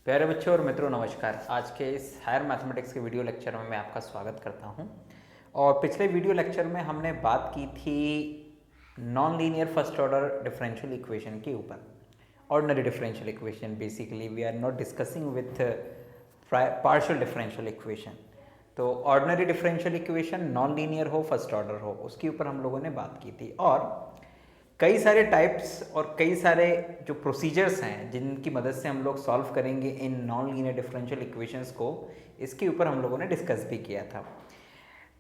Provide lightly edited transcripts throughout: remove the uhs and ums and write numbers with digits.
प्यारे बच्चों और मित्रों नमस्कार। आज के इस हायर मैथमेटिक्स के वीडियो लेक्चर में मैं आपका स्वागत करता हूं। और पिछले वीडियो लेक्चर में हमने बात की थी non linear first order differential equation के ऊपर। Ordinary differential equation, basically we are not discussing with partial differential equation. तो ordinary differential equation non linear हो, फर्स्ट ऑर्डर हो, उसके ऊपर हम लोगों ने बात की थी। और कई सारे टाइप्स और कई सारे जो प्रोसीजर्स हैं जिनकी मदद से हम लोग सॉल्व करेंगे in non linear differential equations को, इसके ऊपर हम लोगों ने डिस्कस भी किया था।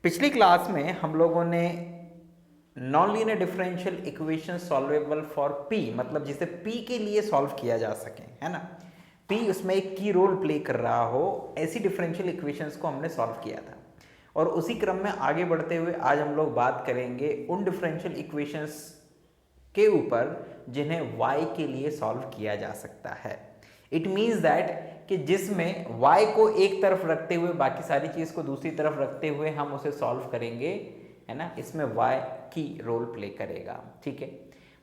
पिछली क्लास में हम लोगों ने non linear differential equation solvable for p, मतलब जिसे पी के लिए सॉल्व किया जा सके, है ना, पी उसमें एक की रोल प्ले कर रहा हो, ऐसी डिफरेंशियल इक्वेशंस को हमने सॉल्व किया था। और उसी क्रम में आगे बढ़ते हुए आज हम लोग बात करेंगे उन डिफरेंशियल इक्वेशंस के ऊपर जिन्हें y के लिए सॉल्व किया जा सकता है। इट मीन्स दैट कि जिसमें y को एक तरफ रखते हुए बाकी सारी चीज को दूसरी तरफ रखते हुए हम उसे सॉल्व करेंगे, है ना, इसमें y की रोल प्ले करेगा। ठीक है।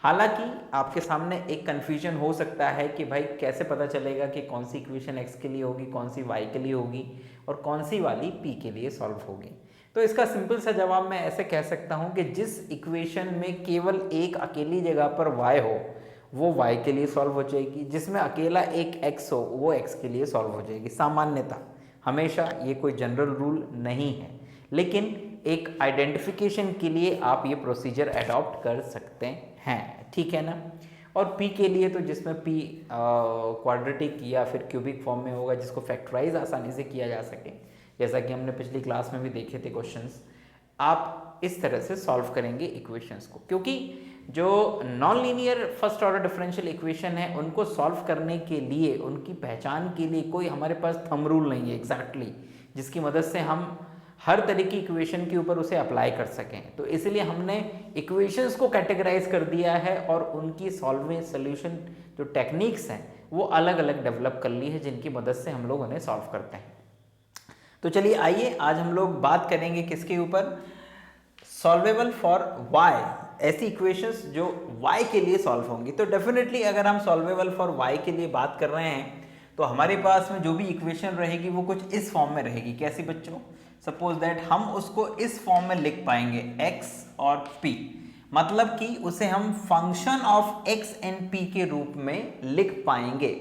हालांकि आपके सामने एक कंफ्यूजन हो सकता है कि भाई कैसे पता चलेगा कि कौन सी इक्वेशन x के लिए होगी, कौन सी y के लिए होगी और कौन सी वाली p के लिए सॉल्व होगी। तो इसका सिंपल सा जवाब मैं ऐसे कह सकता हूं कि जिस इक्वेशन में केवल एक अकेली जगह पर y हो वो y के लिए सॉल्व हो जाएगी, जिसमें अकेला एक x हो वो x के लिए सॉल्व हो जाएगी। सामान्यतः हमेशा ये कोई जनरल रूल नहीं है, लेकिन एक आइडेंटिफिकेशन के लिए आप ये प्रोसीजर अडॉप्ट कर सकते हैं। ठीक है ना। और p के लिए तो जिसमें p क्वाड्रेटिक या फिर क्यूबिक फॉर्म में होगा, जिसको फैक्टराइज आसानी से किया जा सके, जैसा कि हमने पिछली क्लास में भी देखे थे क्वेश्चंस, आप इस तरह से सॉल्व करेंगे इक्वेशंस को। क्योंकि जो non linear first order differential equation है उनको सॉल्व करने के लिए, उनकी पहचान के लिए कोई हमारे पास थंब रूल नहीं है एग्जैक्टली जिसकी मदद से हम हर तरह की इक्वेशन के ऊपर उसे अप्लाई कर सकें। तो इसलिए हमने इक्वेशंस को कैटेगराइज कर दिया है और उनकी सॉल्विंग सोल्यूशन जो टेक्निक्स हैं वो अलग अलग डेवलप कर ली है, जिनकी मदद से हम लोग उन्हें सॉल्व करते हैं। तो चलिए आइए आज हम लोग बात करेंगे किसके ऊपर, सॉल्वेबल फॉर y, ऐसी इक्वेशंस जो y के लिए सॉल्व होंगी। तो डेफिनेटली अगर हम सॉल्वेबल फॉर y के लिए बात कर रहे हैं तो हमारे पास में जो भी इक्वेशन रहेगी वो कुछ इस फॉर्म में रहेगी। कैसी बच्चों? सपोज दैट हम उसको इस फॉर्म में लिख पाएंगे x और p, मतलब कि उसे हम function of x and p के रूप में लिख पाएंगे।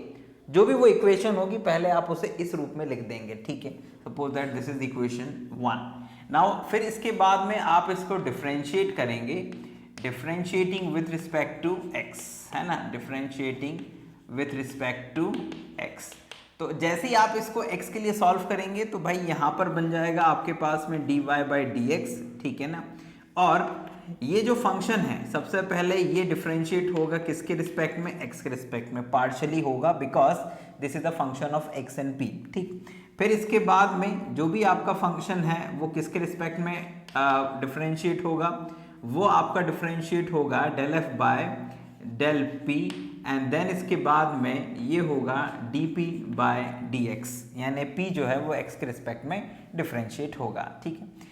जो भी वो इक्वेशन होगी पहले आप उसे इस रूप में लिख देंगे। ठीक है। Suppose that this is equation 1। Now फिर इसके बाद में आप इसको डिफरेंशिएट करेंगे, differentiating with respect to x, है ना, differentiating with respect to x। तो जैसे ही आप इसको x के लिए सॉल्व करेंगे तो भाई यहां पर बन जाएगा आपके पास में dy बाई dx। ठीक है ना। और ये जो फंक्शन है सबसे पहले ये डिफरेंशिएट होगा किसके रिस्पेक्ट में, x के रिस्पेक्ट में, पार्शियली होगा because this is the function of x and p। ठीक। फिर इसके बाद में जो भी आपका फंक्शन है वो किसके रिस्पेक्ट में डिफरेंशिएट होगा, वो आपका डिफरेंशिएट होगा del f by del p, and then इसके बाद में ये होगा dp बाय dx, यानी p जो है वो x के रिस्पेक्ट में डिफरेंशिएट होगा। ठीक है।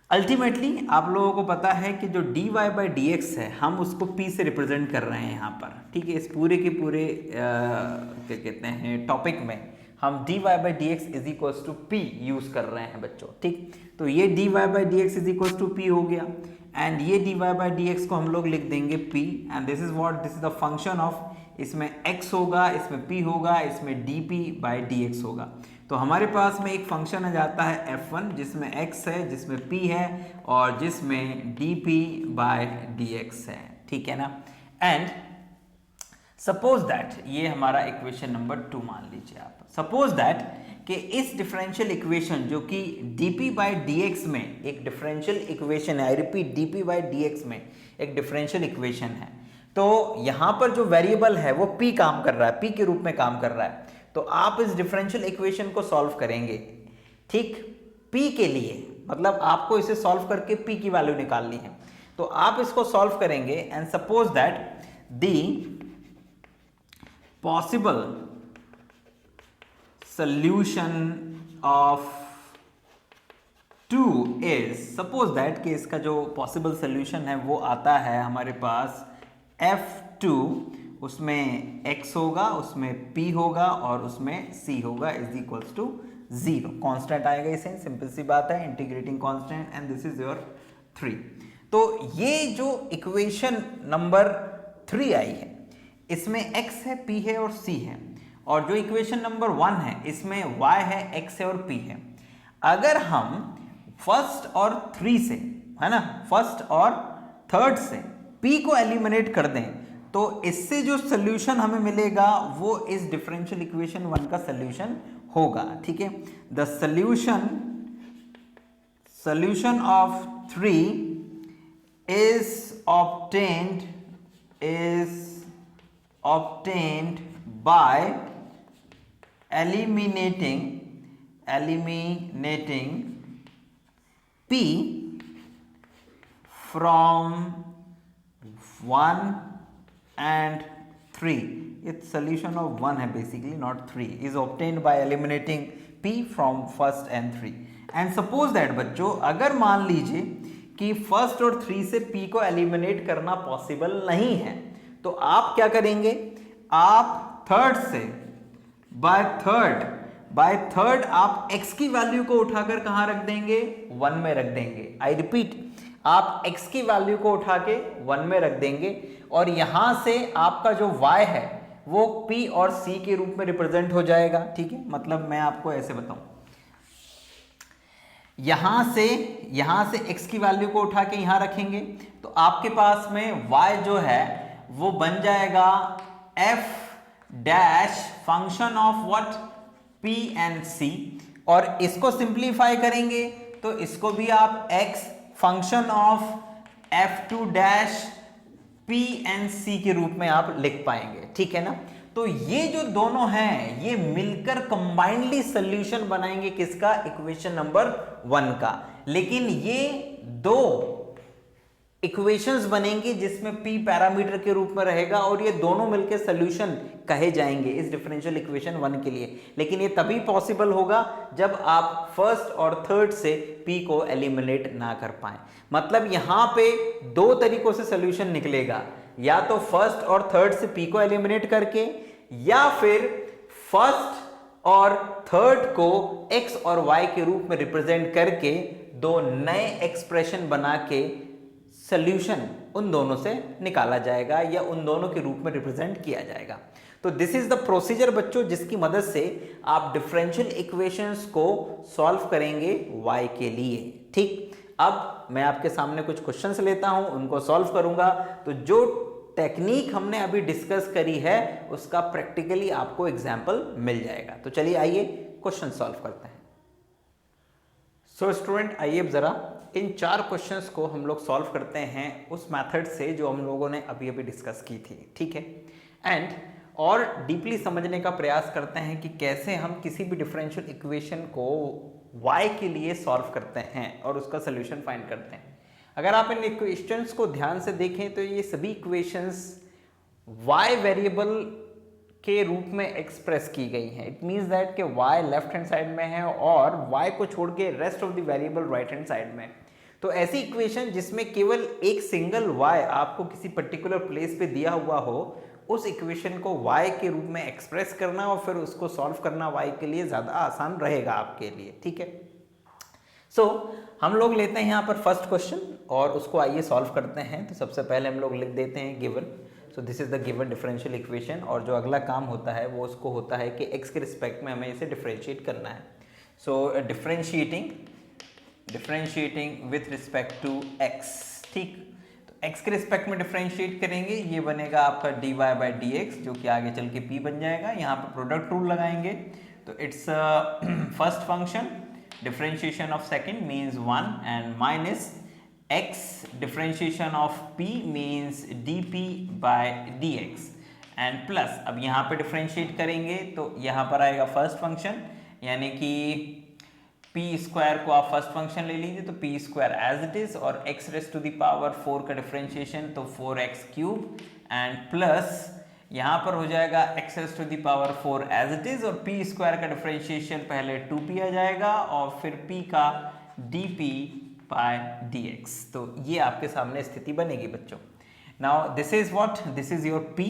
अल्टीमेटली आप लोगों को पता है कि जो dy बाई dx है हम उसको p से रिप्रेजेंट कर रहे हैं यहाँ पर। ठीक है। इस पूरे के पूरे क्या कहते हैं टॉपिक में हम dy by dx is equals to p use कर रहे हैं बच्चों। ठीक। तो ये dy by dx is equals to p हो गया, एंड ये dy बाई dx को हम लोग लिख देंगे p, and this is what, this is the function of, इसमें x होगा, इसमें p होगा, इसमें dp बाई dx होगा। तो हमारे पास में एक फंक्शन आ जाता है f1 जिसमें x है, जिसमें p है और जिसमें dp बाय dx है। ठीक है ना। एंड सपोज दैट ये हमारा इक्वेशन नंबर 2 मान लीजिए आप। सपोज दैट कि इस डिफरेंशियल इक्वेशन जो कि dp बाई dx में एक डिफरेंशियल इक्वेशन है, I repeat dp by dx में एक डिफरेंशियल इक्वेशन है, तो यहां पर जो वेरिएबल है वो p काम कर रहा है, p के रूप में काम कर रहा है। तो आप इस डिफरेंशियल इक्वेशन को सॉल्व करेंगे, ठीक, p के लिए, मतलब आपको इसे सॉल्व करके p की वैल्यू निकालनी है। तो आप इसको सॉल्व करेंगे and suppose that the possible solution of 2 is, suppose that कि इसका जो पॉसिबल सॉल्यूशन है वो आता है हमारे पास f2 उसमें x होगा, उसमें p होगा और उसमें c होगा इज इक्वल्स टू 0। कांस्टेंट आएगा इसे, सिंपल सी बात है, integrating constant, and this is your 3। तो ये जो इक्वेशन नंबर 3 आई है इसमें x है, p है और c है, और जो इक्वेशन नंबर 1 है इसमें y है, x है और p है। अगर हम फर्स्ट और 3 से, है ना, फर्स्ट और थर्ड से p को एलिमिनेट कर दें तो इससे जो सोल्यूशन हमें मिलेगा वो इस डिफरेंशियल इक्वेशन 1 का सोल्यूशन होगा। ठीक है, the solution of 3 is obtained by eliminating p from 1 and 3। it's solution of 1 है basically, not 3, is obtained by eliminating p from first and 3। and suppose that बच्चों, अगर मान लीजिए कि फर्स्ट और 3 से p को एलिमिनेट करना पॉसिबल नहीं है तो आप क्या करेंगे, आप थर्ड से बाय थर्ड आप x की वैल्यू को उठाकर कहां रख देंगे, 1 में रख देंगे। आई रिपीट, आप x की वैल्यू को उठा के 1 में रख देंगे और यहां से आपका जो y है वो p और c के रूप में रिप्रेजेंट हो जाएगा। ठीक है, मतलब मैं आपको ऐसे बताऊं, यहां से x की वैल्यू को उठा के यहां रखेंगे तो आपके पास में y जो है वो बन जाएगा f dash function of what, p and c, और इसको सिंप्लीफाई करेंगे तो इसको भी आप x function of f2 dash p and c के रूप में आप लिख पाएंगे। ठीक है ना, तो ये जो दोनों हैं ये मिलकर कंबाइंडली सॉल्यूशन बनाएंगे किसका, इक्वेशन नंबर 1 का। लेकिन ये दो इक्वेशंस बनेंगे जिसमें p पैरामीटर के रूप में रहेगा और ये दोनों मिलकर सॉल्यूशन कहे जाएंगे इस डिफरेंशियल इक्वेशन 1 के लिए। लेकिन ये तभी पॉसिबल होगा जब आप फर्स्ट और थर्ड से p को एलिमिनेट ना कर पाए। मतलब यहां पे दो तरीकों से सॉल्यूशन निकलेगा, या तो फर्स्ट और थर्ड से p को एलिमिनेट करके, या फिर फर्स्ट और थर्ड को x और y के रूप में रिप्रेजेंट करके दो नए एक्सप्रेशन बना के सॉल्यूशन उन दोनों से निकाला जाएगा या उन दोनों के रूप में रिप्रेजेंट किया जाएगा। तो दिस इज द प्रोसीजर बच्चों जिसकी मदद से आप डिफरेंशियल इक्वेशंस को सॉल्व करेंगे y के लिए। ठीक, अब मैं आपके सामने कुछ क्वेश्चंस लेता हूं, उनको सॉल्व करूंगा, तो जो टेक्निक हमने अभी डिस्कस करी है उसका प्रैक्टिकली आपको एग्जाम्पल मिल जाएगा। तो चलिए आइए क्वेश्चन सॉल्व करते हैं। सो स्टूडेंट, आइए अब जरा इन 4 क्वेश्चंस को हम लोग सॉल्व करते हैं उस मेथड से जो हम लोगों ने अभी अभी डिस्कस की थी। ठीक है, एंड और डीपली समझने का प्रयास करते हैं कि कैसे हम किसी भी डिफरेंशियल इक्वेशन को y के लिए सॉल्व करते हैं और उसका सोल्यूशन फाइंड करते हैं। अगर आप इन इक्वेशंस को ध्यान से देखें तो ये सभी इक्वेशंस y वेरिएबल के रूप में एक्सप्रेस की गई हैं। इट मींस दैट कि y लेफ्ट हैंड साइड में है और y को छोड़ के rest of the variable right hand side में। तो ऐसी इक्वेशन जिसमें केवल एक सिंगल y आपको किसी पर्टिकुलर प्लेस पे दिया हुआ हो, उस इक्वेशन को y के रूप में एक्सप्रेस करना और फिर उसको सॉल्व करना y के लिए ज़्यादा आसान रहेगा आपके लिए। ठीक है, सो हम लोग लेते हैं यहाँ पर फर्स्ट क्वेश्चन और उसको आइए सॉल्व करते हैं। तो सबसे पहले हम लोग लिख देते हैं given. So this is the given differential equation, और जो अगला काम होता है वो उसको होता है कि x के रिस्पेक्ट में हमें इसे डिफरेंशिएट करना है। So differentiating with respect to x। ठीक, तो x के रिस्पेक्ट में डिफरेंशिएट करेंगे, ये बनेगा आपका dy बाई dx जो कि आगे चल के p बन जाएगा। यहाँ पर प्रोडक्ट रूल लगाएंगे तो it's first function, differentiation of second means 1 and minus x differentiation of p means dp by dx and plus अब यहाँ पे differentiate करेंगे तो यहाँ पर आएगा फर्स्ट फंक्शन, यानी कि p स्क्वायर को आप फर्स्ट फंक्शन ले लीजिए तो p square as it is, और x raise to the power 4 का डिफरेंशिएशन तो 4x क्यूब एंड प्लस यहाँ पर हो जाएगा x raise to the power 4 as it is, और p स्क्वायर का डिफरेंशिएशन पहले 2p आ जाएगा और फिर p का dp बाय dx। तो ये आपके सामने स्थिति बनेगी बच्चों। Now this is what, this is your p।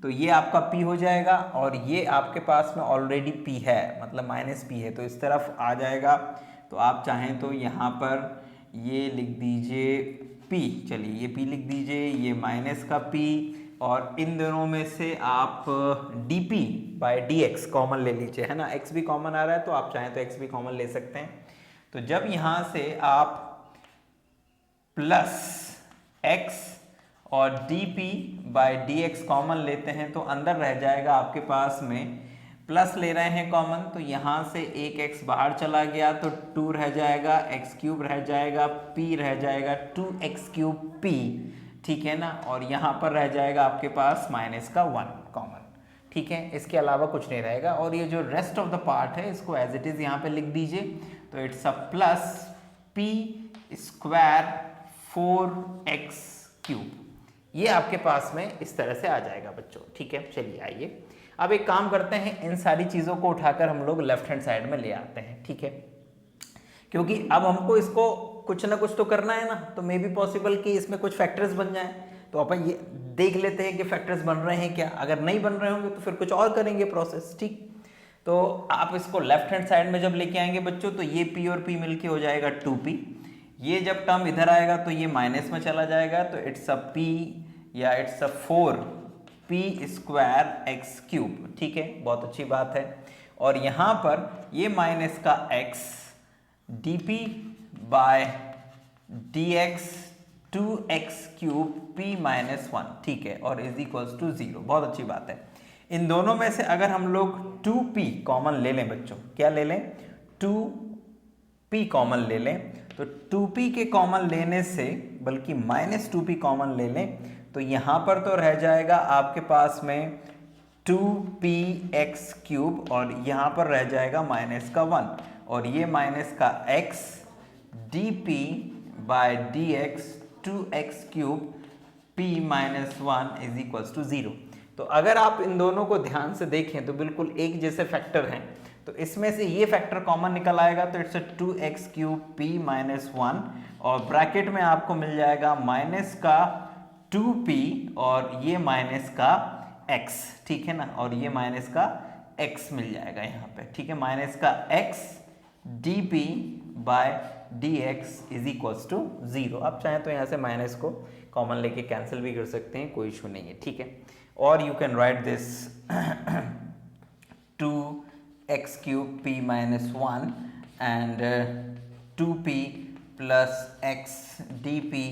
तो ये आपका p हो जाएगा और ये आपके पास में ऑलरेडी p है, मतलब माइनस p है, तो इस तरफ आ जाएगा। तो आप चाहें तो यहाँ पर ये लिख दीजिए p, चलिए ये p लिख दीजिए, ये माइनस का p, और इन दोनों में से आप dp बाय dx कॉमन ले लीजिए, है ना। x भी कॉमन आ रहा है तो आप चाहें तो x भी कॉमन ले सकते हैं। तो जब यहाँ से आप प्लस x और dp बाय dx कॉमन लेते हैं तो अंदर रह जाएगा आपके पास में, प्लस ले रहे हैं कॉमन, तो यहाँ से एक x बाहर चला गया तो 2 रह जाएगा, x क्यूब रह जाएगा, p रह जाएगा 2x क्यूब p, ठीक है ना। और यहाँ पर रह जाएगा आपके पास माइनस का 1 कॉमन, ठीक है। इसके अलावा कुछ नहीं रहेगा। और ये जो रेस्ट ऑफ द पार्ट है इसको एज इट इज यहाँ पे लिख दीजिए। तो it's a plus p square 4x cube, ये आपके पास में इस तरह से आ जाएगा बच्चों, ठीक है। चलिए आइए अब एक काम करते हैं, इन सारी चीज़ों को उठाकर हम लोग लेफ्ट हैंड साइड में ले आते हैं, ठीक है। क्योंकि अब हमको इसको कुछ ना कुछ तो करना है ना, तो मे बी पॉसिबल कि इसमें कुछ फैक्टर्स बन जाएं। तो अपन ये देख लेते हैं कि फैक्टर्स बन रहे हैं क्या। अगर नहीं बन रहे होंगे तो फिर कुछ और करेंगे प्रोसेस, ठीक। तो आप इसको लेफ्ट हैंड साइड में जब लेके आएंगे बच्चों तो ये p और p मिलके हो जाएगा 2p। ये जब टर्म इधर आएगा तो ये माइनस में चला जाएगा, तो इट्स अ p या it's a 4p square x cube, ठीक है, बहुत अच्छी बात है। और यहाँ पर ये माइनस का x dp by dx 2x cube p minus 1, ठीक है, और इज इक्वल्स टू 0, बहुत अच्छी बात है। इन दोनों में से अगर हम लोग 2p कॉमन ले लें बच्चों, क्या ले लें, 2p कॉमन ले लें, तो 2p के कॉमन लेने से, बल्कि माइनस 2p कॉमन ले लें, तो यहाँ पर तो रह जाएगा आपके पास में 2px क्यूब, और यहाँ पर रह जाएगा माइनस का 1, और ये माइनस का x dp by dx 2x cube p minus 1 is equals to 0। तो अगर आप इन दोनों को ध्यान से देखें तो बिल्कुल एक जैसे फैक्टर हैं, तो इसमें से ये फैक्टर कॉमन निकल आएगा, तो it's 2x cube p minus 1, और ब्रैकेट में आपको मिल जाएगा माइनस का 2p और ये माइनस का x, ठीक है ना, और ये माइनस का x मिल जाएगा यहाँ पे, ठीक है, माइनस का x dp by dx is equals to 0। आप चाहें तो यहाँ से माइनस को कॉमन लेके कैंसिल भी कर सकते हैं, कोई इशू नहीं है, ठीक है। और you can write this 2x cube p minus 1 and 2p plus x dp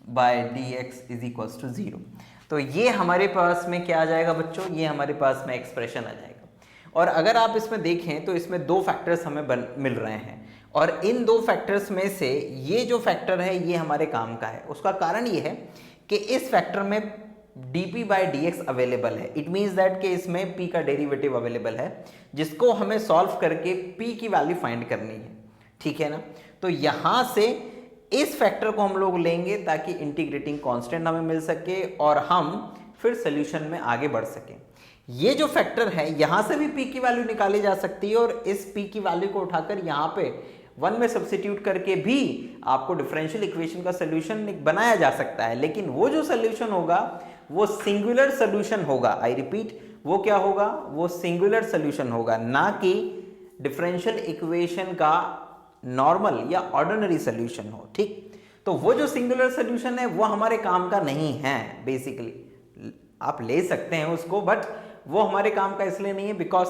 by dx is equals to 0। तो ये हमारे पास में क्या आ जाएगा बच्चों, ये हमारे पास में एक्सप्रेशन आ जाएगा। और अगर आप इसमें देखें तो इसमें दो फैक्टर्स हमें मिल रहे हैं, और इन दो फैक्टर्स में से ये जो फैक्टर है ये हमारे काम का है। उसका कारण ये है कि इस फैक्टर में dp बाई dx अवेलेबल है। इट मीन्स दैट कि इसमें p का डेरिवेटिव अवेलेबल है, जिसको हमें सॉल्व करके p की वैल्यू फाइंड करनी है, ठीक है ना। तो यहाँ से इस फैक्टर को हम लोग लेंगे ताकि इंटीग्रेटिंग कांस्टेंट हमें मिल सके और हम फिर सोल्यूशन में आगे बढ़ सकें। ये जो फैक्टर है यहाँ से भी p की वैल्यू निकाली जा सकती है, और इस p की वैल्यू को उठाकर यहाँ पे 1 में सब्स्टिट्यूट करके भी आपको डिफरेंशियल इक्वेशन का सोल्यूशन बनाया जा सकता है। लेकिन वो जो सोल्यूशन होगा वो सिंगुलर सोल्यूशन होगा। आई रिपीट, वो क्या होगा, वो सिंगुलर सोल्यूशन होगा, ना कि डिफरेंशियल इक्वेशन का नॉर्मल या ऑर्डिनरी सोल्यूशन हो, ठीक। तो वो जो सिंगुलर सोल्यूशन है वो हमारे काम का नहीं है। बेसिकली आप ले सकते हैं उसको, बट वो हमारे काम का इसलिए नहीं है बिकॉज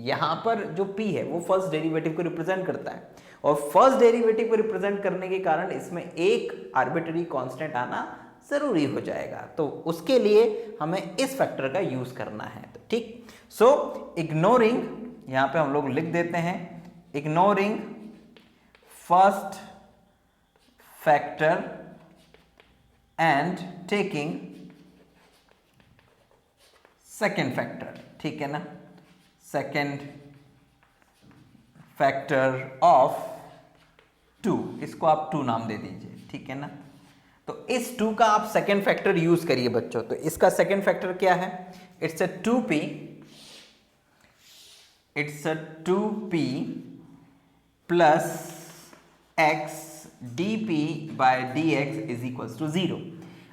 यहाँ पर जो p है वो फर्स्ट डेरिवेटिव को रिप्रेजेंट करता है, और फर्स्ट डेरिवेटिव को रिप्रेजेंट करने के कारण इसमें एक आर्बिट्ररी कांस्टेंट आना जरूरी हो जाएगा। तो उसके लिए हमें इस फैक्टर का यूज करना है, तो ठीक। सो इग्नोरिंग, यहाँ पे हम लोग लिख देते हैं ignoring first factor and taking second factor, ठीक है ना, सेकेंड फैक्टर ऑफ 2, इसको आप 2 नाम दे दीजिए, ठीक है ना। तो इस 2 का आप सेकेंड फैक्टर यूज करिए बच्चों। तो इसका सेकेंड फैक्टर क्या है, it's a 2p, it's a 2p plus x dp by dx is equals to 0।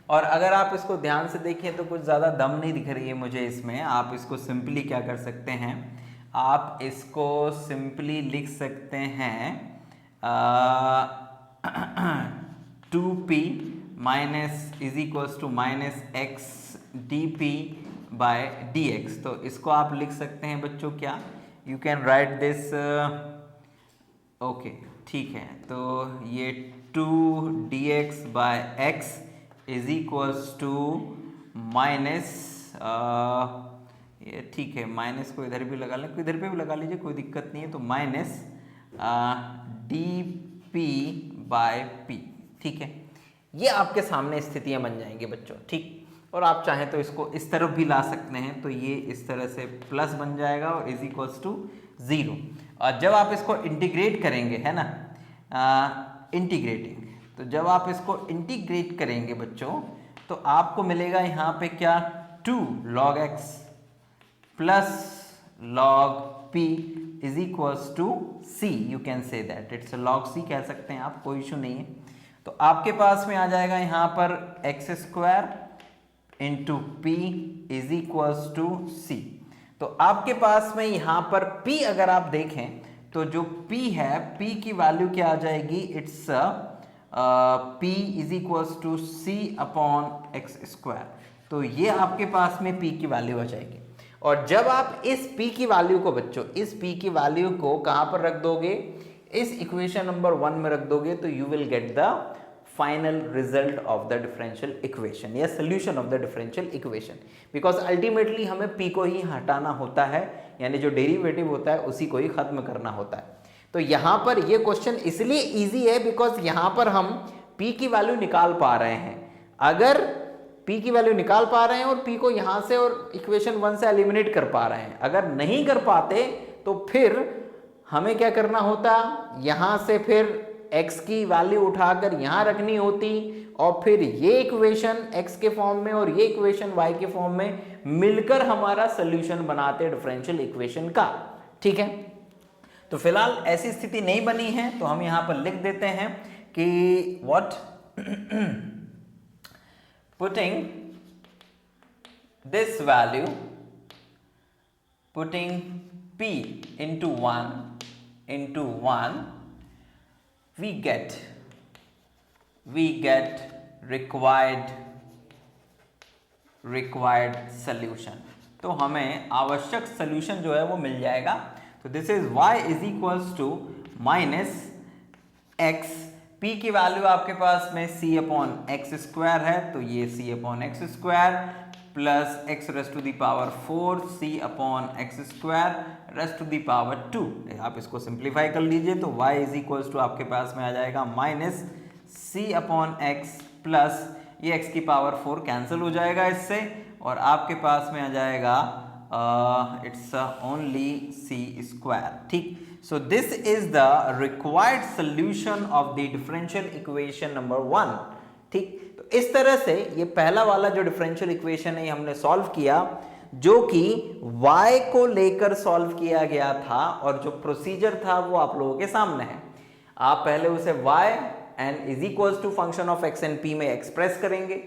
और अगर आप इसको ध्यान से देखें तो कुछ ज़्यादा दम नहीं दिख रही है मुझे इसमें। आप इसको सिंपली क्या कर सकते हैं, आप इसको सिंपली लिख सकते हैं 2p minus is equals to minus x dp by dx। तो इसको आप लिख सकते हैं बच्चों क्या, you can write this, okay ठीक है। तो ये 2dx by x is equals to minus, ये ठीक है, माइनस को इधर भी लगा लें, इधर पे भी लगा लीजिए, कोई दिक्कत नहीं है। तो माइनस dp बाय p, ठीक है। ये आपके सामने स्थितियां बन जाएंगी बच्चों, ठीक। और आप चाहें तो इसको इस तरफ भी ला सकते हैं, तो ये इस तरह से प्लस बन जाएगा और इज इक्वल्स टू 0। और जब आप इसको इंटीग्रेट करेंगे, है ना, इंटीग्रेटिंग, तो जब आप इसको इंटीग्रेट करेंगे बच्चों तो आपको मिलेगा यहाँ पे क्या, 2 log x plus log p is equals to c। You can say that it's log c कह सकते हैं आप, कोई इशू नहीं है। तो आपके पास में आ जाएगा यहाँ पर x square into p is equals to c. तो आपके पास में यहाँ पर p अगर आप देखें तो जो p है, p की वैल्यू क्या आ जाएगी, it's p is equals to c upon x square. तो ये आपके पास में p की वैल्यू आ जाएगी। और जब आप इस p की वैल्यू को बच्चों, इस p की वैल्यू को कहाँ पर रख दोगे, इस इक्वेशन नंबर 1 में रख दोगे, तो you will get the final result of the differential equation या solution of the differential equation. Because ultimately हमें p को ही हटाना होता है, यानी जो डेरिवेटिव होता है उसी को ही खत्म करना होता है। तो यहाँ पर ये क्वेश्चन इसलिए इजी है बिकॉज यहाँ पर हम p की वैल्यू निकाल पा रहे हैं। अगर p की वैल्यू निकाल पा रहे हैं और p को यहाँ से और इक्वेशन 1 से एलिमिनेट कर पा रहे हैं। अगर नहीं कर पाते तो फिर हमें क्या करना होता, यहाँ से फिर x की वैल्यू उठाकर यहाँ रखनी होती और फिर ये इक्वेशन x के फॉर्म में और ये इक्वेशन y के फॉर्म में मिलकर हमारा सोल्यूशन बनाते डिफरेंशियल इक्वेशन का, ठीक है। तो फिलहाल ऐसी स्थिति नहीं बनी है, तो हम यहाँ पर लिख देते हैं कि what, putting this value, putting p into 1 we get required solution। तो हमें आवश्यक सॉल्यूशन जो है वो मिल जाएगा। तो this is y is equals to minus x, p की वैल्यू आपके पास में c अपॉन एक्स स्क्वायर है, तो ये c upon x square plus x raise to the power 4 c upon x square raise to the power 2। आप इसको simplify कर लीजिए तो y इज इक्वल्स टू आपके पास में आ जाएगा minus c upon x plus ये x की पावर 4 कैंसिल हो जाएगा इससे, और आपके पास में आ जाएगा इट्स ओनली c स्क्वायर, ठीक। So this is the required solution of the differential equation number 1, ठीक। तो इस तरह से ये पहला वाला जो डिफरेंशियल इक्वेशन है हमने सॉल्व किया, जो कि y को लेकर सॉल्व किया गया था और जो प्रोसीजर था वो आप लोगों के सामने है। आप पहले उसे y and is equals to function of x and p में एक्सप्रेस करेंगे,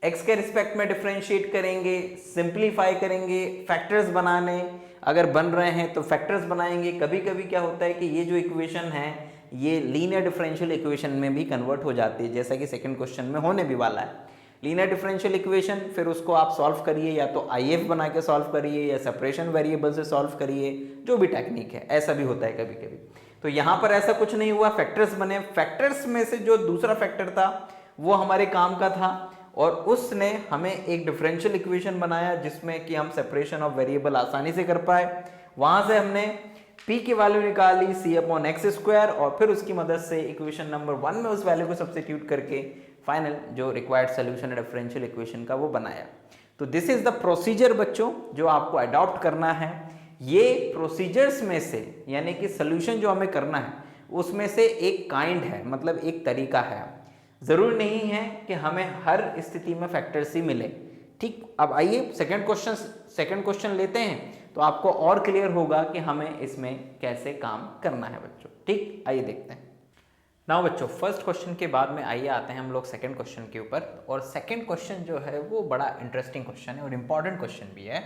x के रिस्पेक्ट में डिफरेंशिएट करेंगे, सिंप्लीफाई करेंगे, फैक्टर्स बनाने अगर बन रहे हैं तो फैक्टर्स बनाएंगे। कभी कभी क्या होता है कि ये जो इक्वेशन है ये लीनियर डिफरेंशियल इक्वेशन में भी कन्वर्ट हो जाती है, जैसा कि सेकंड क्वेश्चन में होने भी वाला है। लीनियर डिफरेंशियल इक्वेशन फिर उसको आप सॉल्व करिए, या तो IF बना के सॉल्व करिए या सेपरेशन वेरिएबल से सॉल्व करिए, जो भी टेक्निक है, ऐसा भी होता है कभी कभी। तो यहाँ पर ऐसा कुछ नहीं हुआ, फैक्टर्स बने। फैक्टर्स में से जो दूसरा फैक्टर था वो हमारे काम का था और उसने हमें एक डिफरेंशियल इक्वेशन बनाया जिसमें कि हम सेपरेशन ऑफ वेरिएबल आसानी से कर पाए। वहां से हमने p की वैल्यू निकाली c अपॉन एक्स स्क्वायर और फिर उसकी मदद से इक्वेशन नंबर 1 में उस वैल्यू को सब्स्टिट्यूट करके फाइनल जो रिक्वायर्ड सोल्यूशन है डिफरेंशियल इक्वेशन का वो बनाया। तो दिस इज द प्रोसीजर बच्चों जो आपको अडॉप्ट करना है। ये प्रोसीजर्स में से यानी कि सोल्यूशन जो हमें करना है उसमें से एक काइंड है, मतलब एक तरीका है। जरूर नहीं है कि हमें हर स्थिति में फैक्टर्स ही मिले, ठीक। अब आइए सेकंड क्वेश्चन लेते हैं तो आपको और क्लियर होगा कि हमें इसमें कैसे काम करना है बच्चों, ठीक। आइए देखते हैं। नाउ बच्चों, फर्स्ट क्वेश्चन के बाद में आइए आते हैं हम लोग सेकंड क्वेश्चन के ऊपर। और सेकंड क्वेश्चन जो है वो बड़ा इंटरेस्टिंग क्वेश्चन है और इम्पॉर्टेंट क्वेश्चन भी है।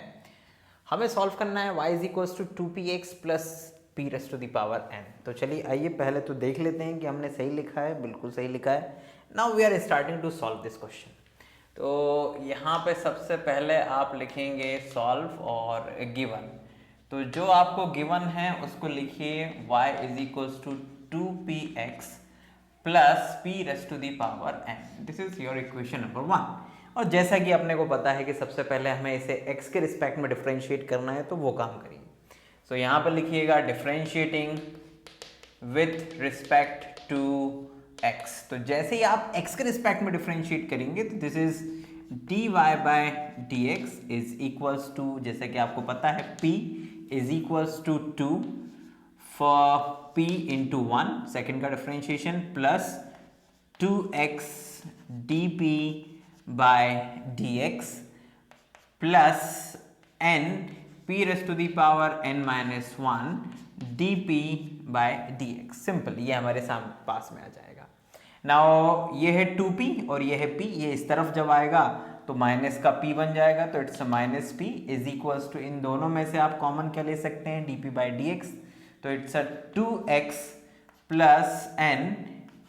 हमें सॉल्व करना है y is equals to 2px plus p raise to the power n। तो चलिए आइए पहले तो देख लेते हैं कि हमने सही लिखा है, बिल्कुल सही लिखा है। Now we are starting to solve this question. तो यहाँ पे सबसे पहले आप लिखेंगे सॉल्व और गिवन। तो जो आपको गिवन है उसको लिखिए y is equals to 2px plus p raise to the power n। This is your equation number 1। और जैसा कि अपने को पता है कि सबसे पहले हमें इसे x के रिस्पेक्ट में डिफरेंशिएट करना है, तो वो काम करिए। सो यहाँ पर लिखिएगा differentiating with respect to x। तो जैसे ही आप x के रिस्पेक्ट में डिफरेंशिएट करेंगे तो this is dy by dx is equals to, जैसे कि आपको पता है p is equals to 2 for p into 1 second का differentiation plus 2x dp by dx plus n p raise to the power n minus 1 dp by dx। Simple, ये हमारे सामने पास में आ जाएगा। नाउ ये है 2p और ये है p, ये इस तरफ जब आएगा तो माइनस का p बन जाएगा, तो it's minus p is equals to, इन दोनों में से आप कॉमन क्या ले सकते हैं, dp बाई dx। तो it's a 2x plus n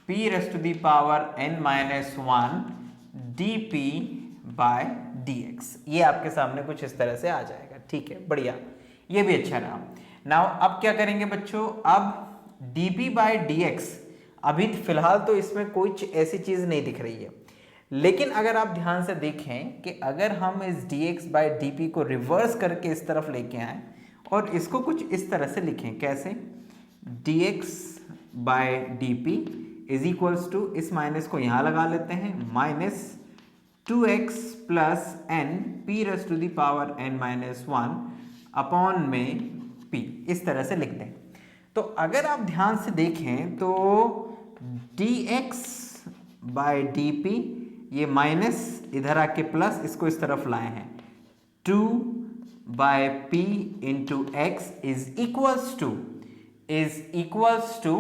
p raise to the power n minus 1 dp by dx। ये आपके सामने कुछ इस तरह से आ जाएगा। ठीक है, बढ़िया, ये भी अच्छा रहा। नाउ अब क्या करेंगे बच्चों, अब dp बाय dx, अभी फिलहाल तो इसमें कोई ऐसी चीज नहीं दिख रही है, लेकिन अगर आप ध्यान से देखें कि अगर हम इस dx बाय dp को रिवर्स करके इस तरफ लेके आए और इसको कुछ इस तरह से लिखें, कैसे, dx by dp is equals to, इस माइनस को यहां लगा लेते हैं, minus 2x plus n p raise to the power n minus 1 upon में p, इस तरह से लिख दें। तो अगर आप ध्यान से देखें तो dx बाय dp, ये माइनस इधर आके प्लस, इसको इस तरफ लाए हैं, 2 by p into x is equals to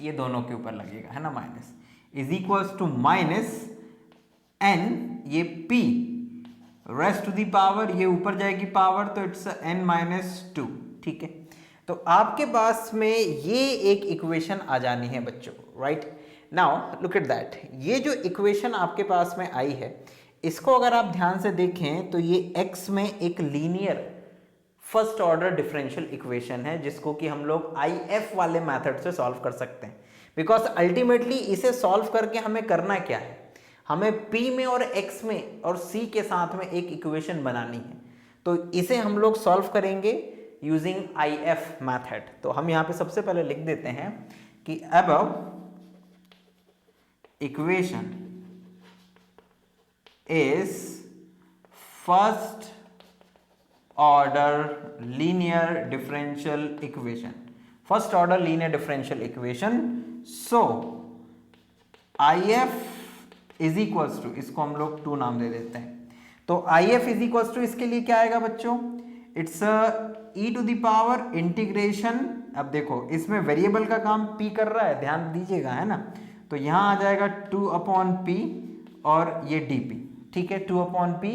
ये दोनों के ऊपर लगेगा, है ना, minus, is equals to minus n, ये p raise to the power, ये ऊपर जाएगी पावर, तो इट्स n माइनस 2। ठीक है, तो आपके पास में ये एक इक्वेशन आ जानी है बच्चों, right. Now look at that, ये जो इक्वेशन आपके पास में आई है, इसको अगर आप ध्यान से देखें तो ये x में एक linear first order differential equation है, जिसको कि हम लोग IF वाले मेथड से सॉल्व कर सकते हैं। बिकॉज अल्टीमेटली इसे सॉल्व करके हमें करना क्या है, हमें p में और x में और c के साथ में एक इक्वेशन बनानी है। तो इसे हम लोग सॉल्व करेंगे यूजिंग IF मेथड। तो हम यहाँ पे सबसे पहले लिख देते हैं कि above equation is first order linear differential equation, first order linear differential equation। so IF is equals to, इसको हम लोग 2 नाम दे देते हैं। तो IF is equals to इसके लिए क्या आएगा बच्चों, it's e to the power integration. अब देखो इसमें वेरिएबल का काम p कर रहा है, ध्यान दीजिएगा, है ना। तो यहां आ जाएगा 2 अपॉन p और ये dp, ठीक है, 2 अपॉन p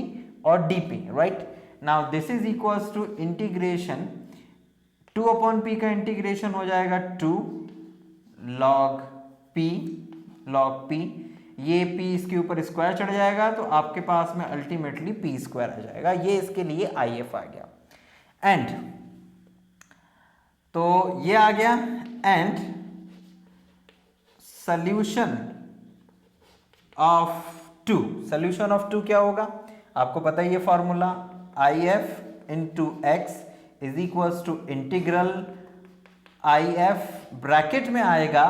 और dp, right. Now this is equals to integration, 2 upon p का इंटीग्रेशन हो जाएगा 2 log p, ये p इसके ऊपर स्क्वायर चढ़ जाएगा, तो आपके पास में अल्टीमेटली p स्क्वायर आ जाएगा। ये इसके लिए IF आ गया। एंड तो ये आ गया, and solution of 2, solution of 2 क्या होगा, आपको पता है ये formula, IF into x is equals to integral IF bracket में आएगा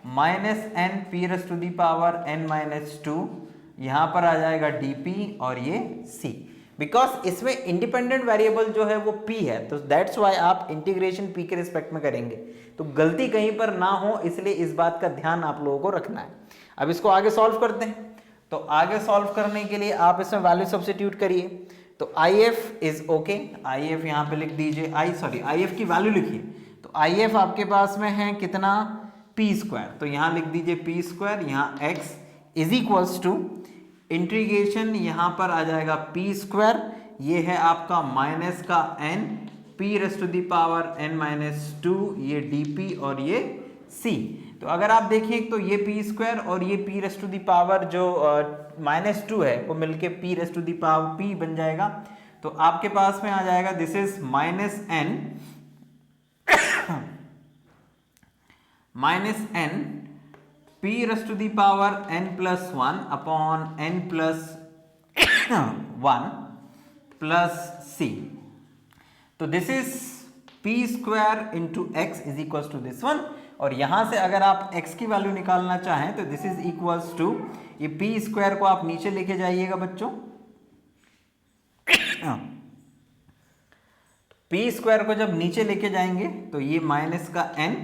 minus n p raise to the power n minus 2, यहां पर आ जाएगा dp और ये c। बिकॉज इसमें इंडिपेंडेंट वेरिएबल जो है वो p है, तो दैट्स वाई आप इंटीग्रेशन p के रिस्पेक्ट में करेंगे, तो गलती कहीं पर ना हो, इसलिए इस बात का ध्यान आप लोगों को रखना है। अब इसको आगे सॉल्व करते हैं। तो आगे सॉल्व करने के लिए आप इसमें वैल्यू सब्स्टिट्यूट करिए। तो IF इज ओके, IF यहाँ पे लिख दीजिए, IF की वैल्यू लिखिए। तो IF आपके पास में है कितना, पी स्क्वायर, तो यहाँ लिख दीजिए पी स्क्वायर, यहाँ x is equals to integration, यहाँ पर आ जाएगा पी स्क्वायर, ये है आपका माइनस का n p raise to the power n minus 2, ये dp और ये c। तो अगर आप देखें तो ये पी स्क्वायर और ये p raise to the power जो माइनस 2 है वो मिलके p raise to the power p बन जाएगा। तो आपके पास में आ जाएगा this is minus n p raise to the power n plus 1 upon n plus 1 plus c। तो this is p square into x is equals to this one, और यहां से अगर आप x की वैल्यू निकालना चाहें तो दिस इज इक्वल्स टू, ये p स्क्वायर को आप नीचे लेके जाइएगा बच्चों, p स्क्वायर को जब नीचे लेके जाएंगे तो ये माइनस का n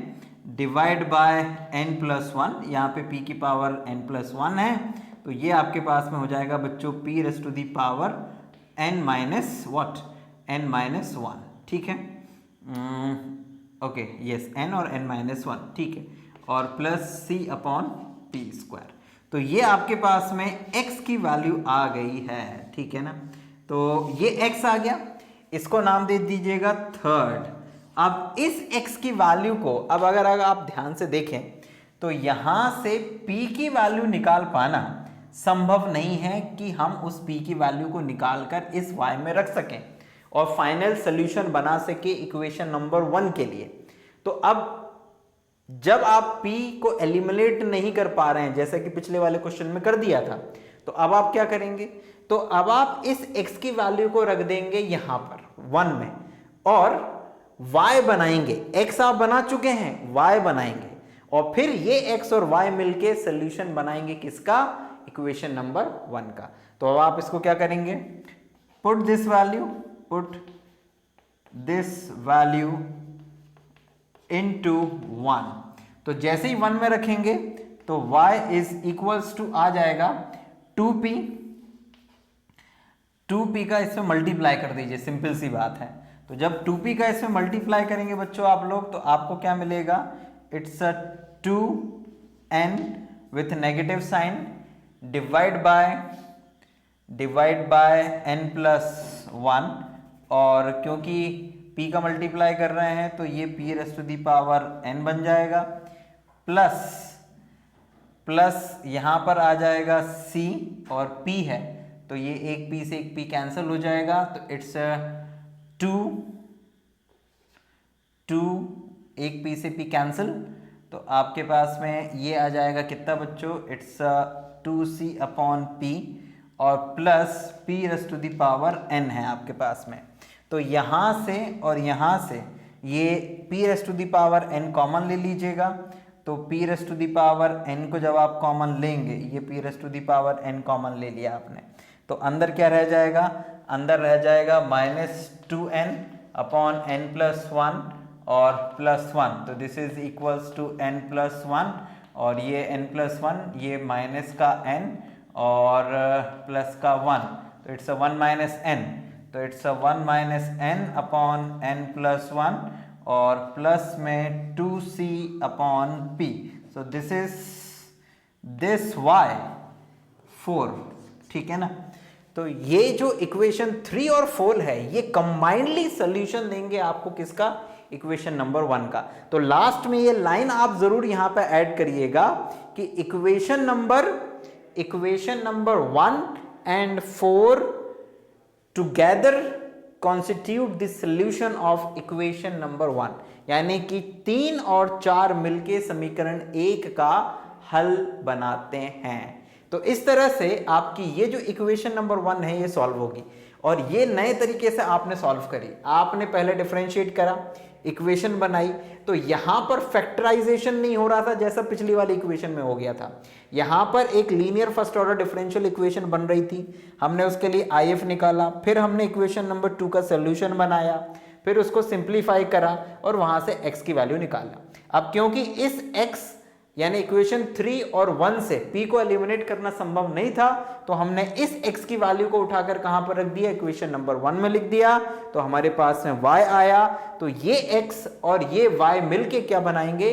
divide by n plus 1, यहाँ पे p की पावर n प्लस 1 है, तो ये आपके पास में हो जाएगा बच्चों p raise to the power n minus what, n minus 1, ठीक है, ओके यस n और n माइनस 1, ठीक है, और plus c upon p square. तो ये आपके पास में x की वैल्यू आ गई है, ठीक है ना। तो ये x आ गया, इसको नाम दे दीजिएगा थर्ड। अब इस x की वैल्यू को अब अगर आप ध्यान से देखें तो यहां से p की वैल्यू निकाल पाना संभव नहीं है कि हम उस p की वैल्यू को निकालकर इस y में रख सकें और फाइनल सॉल्यूशन बना सके इक्वेशन नंबर 1 के लिए। तो अब जब आप p को एलिमिनेट नहीं कर पा रहे हैं जैसे कि पिछले वाले क्वेश्चन में कर दिया था, तो अब आप क्या करेंगे, तो अब आप इस x की वैल्यू को रख देंगे यहां पर 1 में और y बनाएंगे, x आप बना चुके हैं, y बनाएंगे और फिर ये x और y मिलके सॉल्यूशन बनाएंगे किसका, इक्वेशन नंबर 1 का। तो अब आप इसको क्या करेंगे, पुट दिस वैल्यू इनटू 1। तो जैसे ही 1 में रखेंगे तो y इज इक्वल्स टू आ जाएगा 2p, 2p का इसमें मल्टीप्लाई कर दीजिए, सिंपल सी बात है। तो जब 2p का इसमें मल्टीप्लाई करेंगे बच्चों आप लोग, तो आपको क्या मिलेगा, it's a 2n with negative sign divide by n plus 1, और क्योंकि p का मल्टीप्लाई कर रहे हैं तो ये p raise to the power n बन जाएगा, प्लस यहां पर आ जाएगा c और p है तो ये एक p से एक p कैंसिल हो जाएगा, तो इट्स 2 एक p से p कैंसिल, तो आपके पास में ये आ जाएगा कितना बच्चों, इट्स 2c अपॉन p और plus p raise to the power n है आपके पास में। तो यहाँ से और यहाँ से ये p raise to the power n common ले लीजिएगा, तो p raise to the power n को जब आप कॉमन लेंगे, ये p raise to the power n common ले लिया आपने, तो अंदर क्या रह जाएगा, अंदर रह जाएगा minus 2n upon n plus 1 और प्लस 1, तो this is equals to n plus 1 और ये n प्लस 1, ये माइनस का n और प्लस का 1, तो इट्स 1 माइनस n, तो it's 1 minus n upon n plus 1 और प्लस में 2c upon p, so this is this y 4, ठीक है ना। तो ये जो इक्वेशन 3 और 4 है ये कंबाइंडली सॉल्यूशन देंगे आपको किसका, इक्वेशन नंबर 1 का। तो लास्ट में ये लाइन आप जरूर यहां पे ऐड करिएगा कि equation number 1 and 4 together constitute the solution of equation number 1, यानी कि 3 और 4 मिलके समीकरण 1 का हल बनाते हैं। तो इस तरह से आपकी ये जो इक्वेशन नंबर 1 है ये सॉल्व होगी, और ये नए तरीके से आपने सॉल्व करी। आपने पहले डिफरेंशिएट करा, इक्वेशन बनाई, तो यहां पर फैक्टराइजेशन नहीं हो रहा था जैसा पिछली वाली इक्वेशन में हो गया था। यहां पर एक linear first order differential equation बन रही थी, हमने उसके लिए IF निकाला, फिर हमने इक्वेशन नंबर 2 का सोल्यूशन बनाया, फिर उसको सिंप्लीफाई करा और वहां से x की वैल्यू निकाला। अब क्योंकि इस x यानी इक्वेशन 3 और 1 से p को एलिमिनेट करना संभव नहीं था, तो हमने इस x की वैल्यू को उठाकर कहां पर रख दिया, इक्वेशन नंबर 1 में लिख दिया, तो हमारे पास में y आया। तो ये x और ये y मिलके क्या बनाएंगे,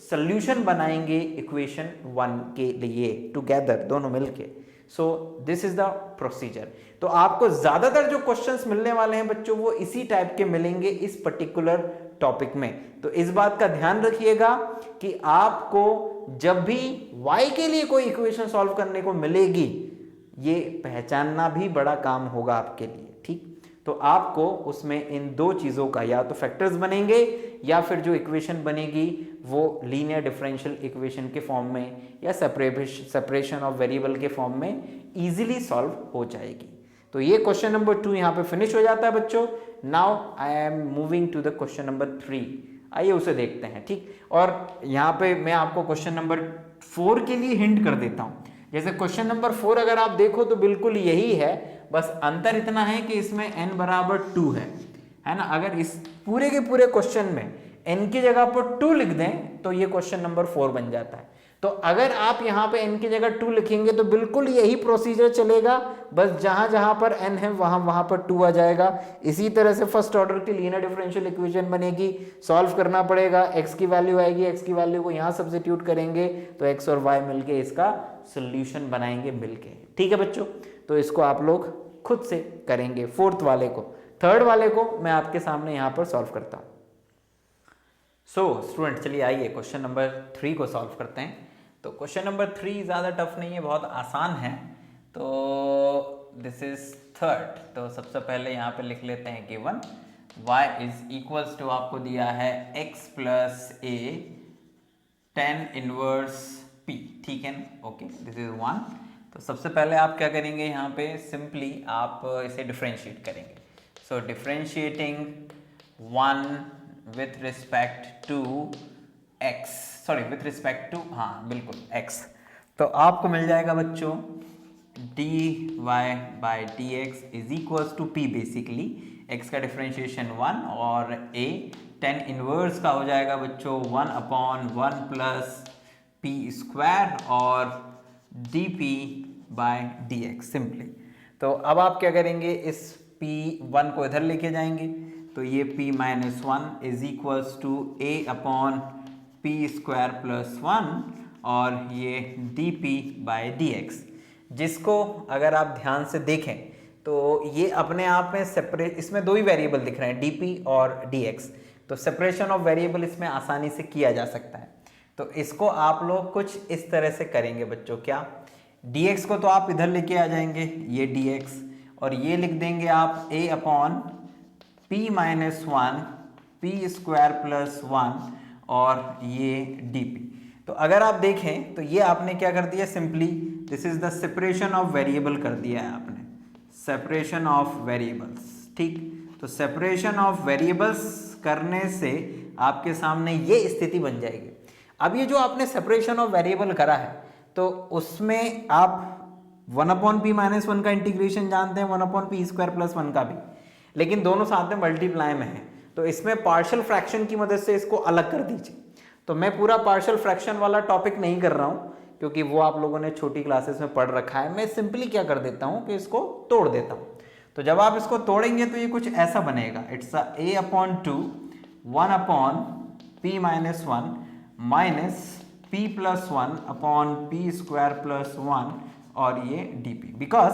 सॉल्यूशन बनाएंगे इक्वेशन 1 के लिए टुगेदर, दोनों मिलके। So this is the procedure. तो आपको ज्यादातर जो क्वेश्चंस मिलने वाले हैं बच्चों वो इसी टाइप के मिलेंगे इस पर्टिकुलर टॉपिक में। तो इस बात का ध्यान रखिएगा कि आपको जब भी y के लिए कोई इक्वेशन सॉल्व करने को मिलेगी, ये पहचानना भी बड़ा काम होगा आपके लिए, ठीक। तो आपको उसमें इन दो चीजों का, या तो फैक्टर्स बनेंगे या फिर जो इक्वेशन बनेगी वो लीनियर डिफरेंशियल इक्वेशन के फॉर्म में या सेपरेशन ऑफ वेरिएबल के फॉर्म में इजीली सॉल्व हो जाएगी। तो ये क्वेश्चन नंबर 2 यहाँ पे फिनिश हो जाता है बच्चों। Now I am moving to the question number 3। आइए उसे देखते हैं, ठीक। और यहाँ पे मैं आपको क्वेश्चन नंबर 4 के लिए हिंट कर देता हूँ। जैसे क्वेश्चन नंबर 4 अगर आप देखो तो बिल्कुल यही है, बस अंतर इतना है कि इसमें n बराबर 2 है ना। अगर इस पूरे के पूरे क्वेश्चन में n की जगह पर 2 लिख दें तो ये क्वेश्चन नंबर 4 बन जाता है। तो अगर आप यहाँ पे n की जगह 2 लिखेंगे तो बिल्कुल यही प्रोसीजर चलेगा, बस जहां जहां पर n है वहां पर 2 आ जाएगा। इसी तरह से फर्स्ट ऑर्डर की लीनियर डिफरेंशियल इक्वेशन बनेगी, सॉल्व करना पड़ेगा, x की वैल्यू आएगी, x की वैल्यू को यहाँ सब्स्टिट्यूट करेंगे तो x और y मिलके इसका सोल्यूशन बनाएंगे मिलके, ठीक है बच्चों। तो इसको आप लोग खुद से करेंगे। फोर्थ वाले को, थर्ड वाले को मैं आपके सामने यहाँ पर सॉल्व करता हूँ। सो स्टूडेंट चलिए आइए क्वेश्चन नंबर 3 को सॉल्व करते हैं। तो क्वेश्चन नंबर 3 ज़्यादा टफ नहीं है, बहुत आसान है। तो दिस इज थर्ड। तो सबसे पहले यहाँ पे लिख लेते हैं given y is equals to, आपको दिया है x plus a tan inverse p, ठीक है, ओके, दिस इज 1। तो सबसे पहले आप क्या करेंगे, यहाँ पे सिंपली आप इसे डिफरेंशिएट करेंगे। So differentiating 1 with respect to x, sorry with respect to, हाँ बिल्कुल x। तो आपको मिल जाएगा बच्चों dy by dx is equals to p, basically x का डिफरेंशिएशन 1 और a tan इनवर्स का हो जाएगा बच्चों 1/1 प्लस p स्क्वायर और dp बाय dx सिंपली। तो अब आप क्या करेंगे, इस p1 को इधर लेके जाएंगे तो ये p minus 1 is equals to a/p square plus 1 और ये dp बाय dx, जिसको अगर आप ध्यान से देखें तो ये अपने आप में सेपरेट, इसमें दो ही वेरिएबल दिख रहे हैं dp और dx। तो सेपरेशन ऑफ वेरिएबल इसमें आसानी से किया जा सकता है। तो इसको आप लोग कुछ इस तरह से करेंगे बच्चों, क्या, dx को तो आप इधर लेके आ जाएंगे, ये dx, और ये लिख देंगे आप a/p minus 1 p square plus 1 और ये dp। तो अगर आप देखें तो ये आपने क्या कर दिया, simply this is the separation of variable कर दिया है आपने, सेपरेशन ऑफ वेरिएबल्स, ठीक। तो सेपरेशन ऑफ वेरिएबल्स करने से आपके सामने ये स्थिति बन जाएगी। अब ये जो आपने सेपरेशन ऑफ वेरिएबल करा है तो उसमें आप 1/p माइनस 1 का इंटीग्रेशन जानते हैं, 1/p स्क्वायर प्लस 1 का भी, लेकिन दोनों साथ में मल्टीप्लाई में है। तो इसमें पार्शियल फ्रैक्शन की मदद से इसको अलग कर दीजिए। तो मैं पूरा पार्शियल फ्रैक्शन वाला टॉपिक नहीं कर रहा हूँ क्योंकि वो आप लोगों ने छोटी क्लासेस में पढ़ रखा है। मैं सिंपली क्या कर देता हूँ कि इसको तोड़ देता हूँ। तो जब आप इसको तोड़ेंगे तो ये कुछ ऐसा बनेगा, it's a/2 1/p minus 1 minus p plus 1/p square plus 1 और ये dp। बिकॉज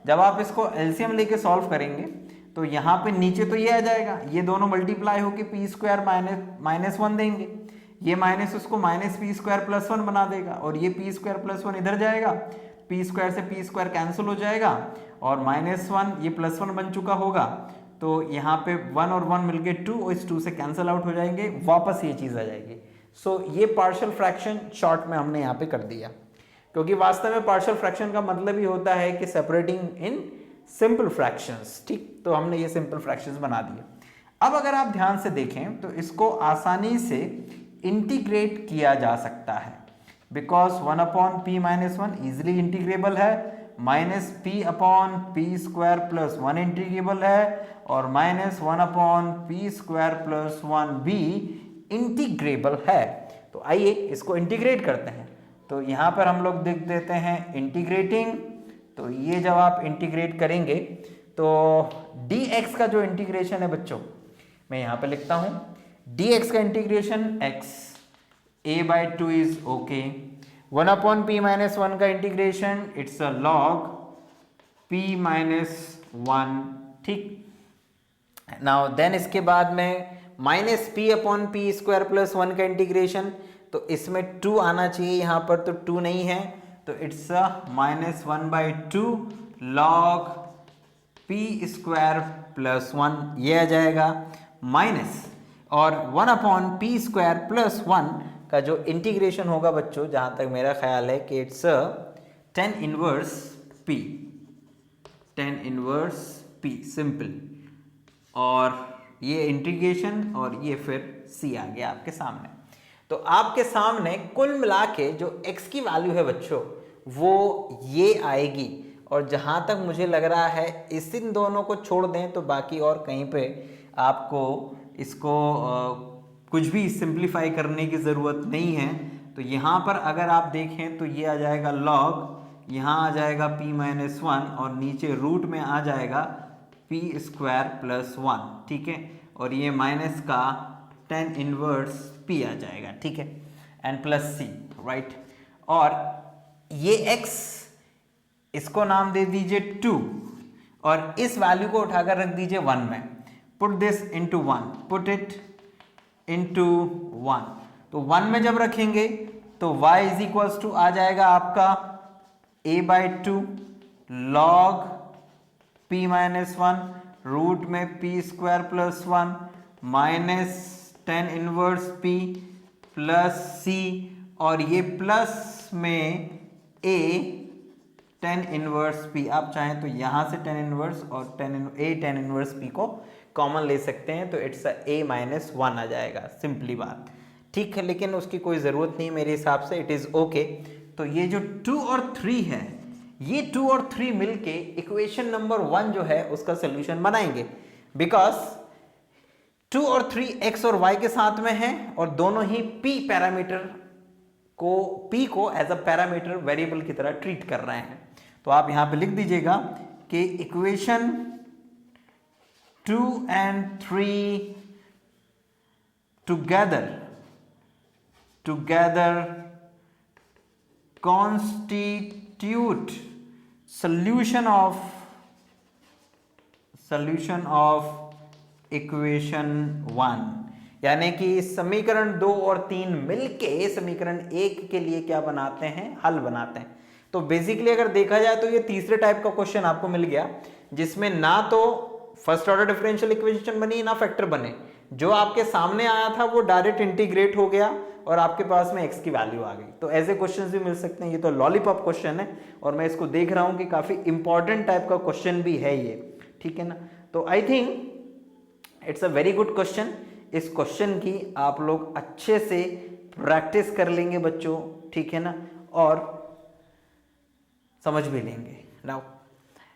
जब आप इसको एलसीएम लेके सॉल्व करेंगे तो यहाँ पे नीचे तो ये आ जाएगा, ये दोनों मल्टीप्लाई होके p स्क्वायर माइनस 1 देंगे, ये माइनस उसको माइनस p स्क्वायर प्लस 1 बना देगा और ये p स्क्वायर प्लस 1 इधर जाएगा, p स्क्वायर से p स्क्वायर कैंसिल हो जाएगा और -1 ये +1 बन चुका होगा। तो यहाँ पे 1 और 1 मिलके 2 और इस 2 से कैंसिल आउट हो जाएंगे, वापस ये चीज़ आ जाएगी। सो ये पार्शियल फ्रैक्शन शॉर्ट में हमने यहाँ पे कर दिया, क्योंकि वास्तव में पार्शियल फ्रैक्शन का मतलब ही होता है कि सेपरेटिंग इन सिंपल फ्रैक्शंस, ठीक। तो हमने ये सिंपल फ्रैक्शंस बना दिए। अब अगर आप ध्यान से देखें तो इसको आसानी से इंटीग्रेट किया जा सकता है, because 1/p minus 1 easily integrable है, -p/p स्क्वायर प्लस 1 इंटीग्रेबल है और -1/p स्क्वायर प्लस 1 भी इंटीग्रेबल है। तो आइए इसको इंटीग्रेट करते हैं। तो यहाँ पर हम लोग लिख देते हैं इंटीग्रेटिंग। तो ये जब आप इंटीग्रेट करेंगे तो dx का जो इंटीग्रेशन है बच्चों, मैं यहाँ पे लिखता हूँ dx का integration x a/2 is okay. 1/p-1 का integration it's a log p-1, ठीक। नाउ देन इसके बाद में -p/p² का इंटीग्रेशन, तो इसमें 2 आना चाहिए, यहां पर तो 2 नहीं है, तो इट्स अ -1/2 log p²+1 ये आ जाएगा, माइनस और 1/p²+1 का जो इंटीग्रेशन होगा बच्चों, जहां तक मेरा ख्याल है कि it's tan inverse p simple, और ये इंटीग्रेशन और ये फिर c आ गया आपके सामने। तो आपके सामने कुल मिला के जो x की वैल्यू है बच्चों वो ये आएगी, और जहां तक मुझे लग रहा है इस इन दोनों को छोड़ दें तो बाकी और कहीं पे आपको इसको कुछ भी सिंप्लीफाई करने की ज़रूरत नहीं है। तो यहाँ पर अगर आप देखें तो ये आ जाएगा log, यहाँ आ जाएगा p-1 और नीचे रूट में आ जाएगा p²+1, ठीक है, और ये माइनस का tan इनवर्स p आ जाएगा, ठीक है, एंड प्लस c, राइट। और ये x इसको नाम दे दीजिए 2 और इस वैल्यू को उठाकर रख दीजिए 1 में। Put this into 1, put it into 1, तो 1 में जब रखेंगे तो y इज इक्वल्स टू आ जाएगा आपका a/2 log p-1 रूट में p²+1 minus tan inverse p plus c, और ये प्लस में a tan इनवर्स p, आप चाहें तो यहां से tan इनवर्स और tan इनवर्स p को कॉमन ले सकते हैं, तो इट्स a-1 आ जाएगा, सिंपली बात, ठीक है। लेकिन उसकी कोई ज़रूरत नहीं मेरे हिसाब से, इट इज़ ओके। तो ये जो 2 और 3 है, ये 2 और 3 मिलके इक्वेशन नंबर 1 जो है उसका सोल्यूशन बनाएंगे, बिकॉज 2 और 3 x और y के साथ में है और दोनों ही p पैरामीटर को p को एज अ पैरामीटर वेरिएबल की तरह ट्रीट कर रहे हैं। तो आप यहां पे लिख दीजिएगा कि equation 2 and 3 together constitute solution of equation 1, यानी कि समीकरण 2 और 3 मिलके समीकरण 1 के लिए क्या बनाते हैं, हल बनाते हैं। तो बेसिकली अगर देखा जाए तो ये तीसरे टाइप का क्वेश्चन आपको मिल गया, जिसमें ना तो फर्स्ट ऑर्डर डिफरेंशियल इक्वेशन बनी ना फैक्टर बने। जो आपके सामने आया था वो डायरेक्ट इंटीग्रेट हो गया और आपके पास में x की वैल्यू आ गई। तो ऐसे क्वेश्चंस भी मिल सकते हैं। ये तो लॉलीपॉप क्वेश्चन है और मैं इसको देख रहा हूं कि काफी इंपॉर्टेंट टाइप का क्वेश्चन भी है ये, ठीक है ना। तो I think it's a very good question. इस क्वेश्चन की आप लोग अच्छे से प्रैक्टिस कर लेंगे बच्चों, ठीक है ना, और समझ भी लेंगे।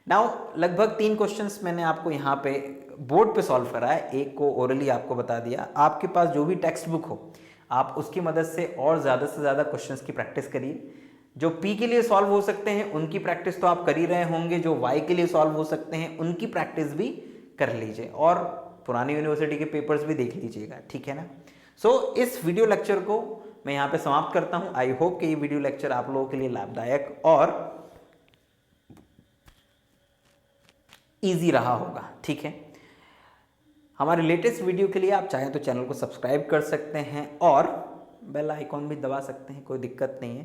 नाउ लगभग 3 क्वेश्चंस मैंने आपको यहाँ पे बोर्ड पे सॉल्व करा है, एक को ओरली आपको बता दिया। आपके पास जो भी टेक्स्ट बुक हो आप उसकी मदद से और ज़्यादा से ज़्यादा क्वेश्चंस की प्रैक्टिस करिए। जो p के लिए सॉल्व हो सकते हैं उनकी प्रैक्टिस तो आप कर ही रहे होंगे, जो y के लिए सॉल्व हो सकते हैं उनकी प्रैक्टिस भी कर लीजिए और पुरानी यूनिवर्सिटी के पेपर्स भी देख लीजिएगा, ठीक है ना। सो इस वीडियो लेक्चर को मैं यहाँ पे समाप्त करता हूँ। आई होप कि ये वीडियो लेक्चर आप लोगों के लिए लाभदायक और ईजी रहा होगा, ठीक है। हमारे लेटेस्ट वीडियो के लिए आप चाहें तो चैनल को सब्सक्राइब कर सकते हैं और बेल आइकॉन भी दबा सकते हैं, कोई दिक्कत नहीं है,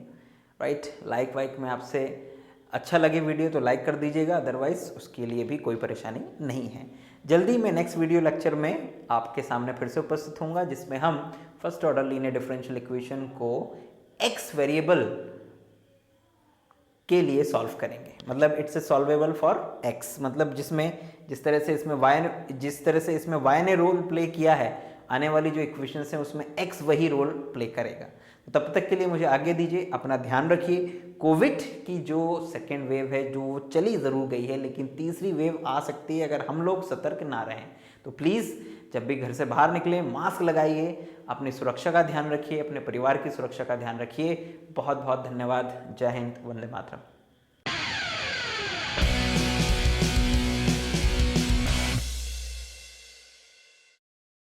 राइट। लाइक वाइक में आपसे अच्छा लगे वीडियो तो लाइक कर दीजिएगा, अदरवाइज उसके लिए भी कोई परेशानी नहीं है। जल्दी मैं नेक्स्ट वीडियो लेक्चर में आपके सामने फिर से उपस्थित होऊंगा, जिसमें हम first order linear differential equation को एक्स वेरिएबल के लिए सॉल्व करेंगे। मतलब it's a solvable for x, मतलब जिस तरह से इसमें y ने रोल प्ले किया है, आने वाली जो इक्वेशंस हैं उसमें x वही रोल प्ले करेगा। तो तब तक के लिए मुझे आगे दीजिए, अपना ध्यान रखिए। कोविड की जो सेकेंड वेव है जो चली ज़रूर गई है, लेकिन तीसरी वेव आ सकती है अगर हम लोग सतर्क ना रहें। तो प्लीज़ जब भी घर से बाहर निकलें मास्क लगाइए, अपनी सुरक्षा का ध्यान रखिए, अपने परिवार की सुरक्षा का ध्यान रखिए। बहुत बहुत धन्यवाद। जय हिंद, वंदे मातरम।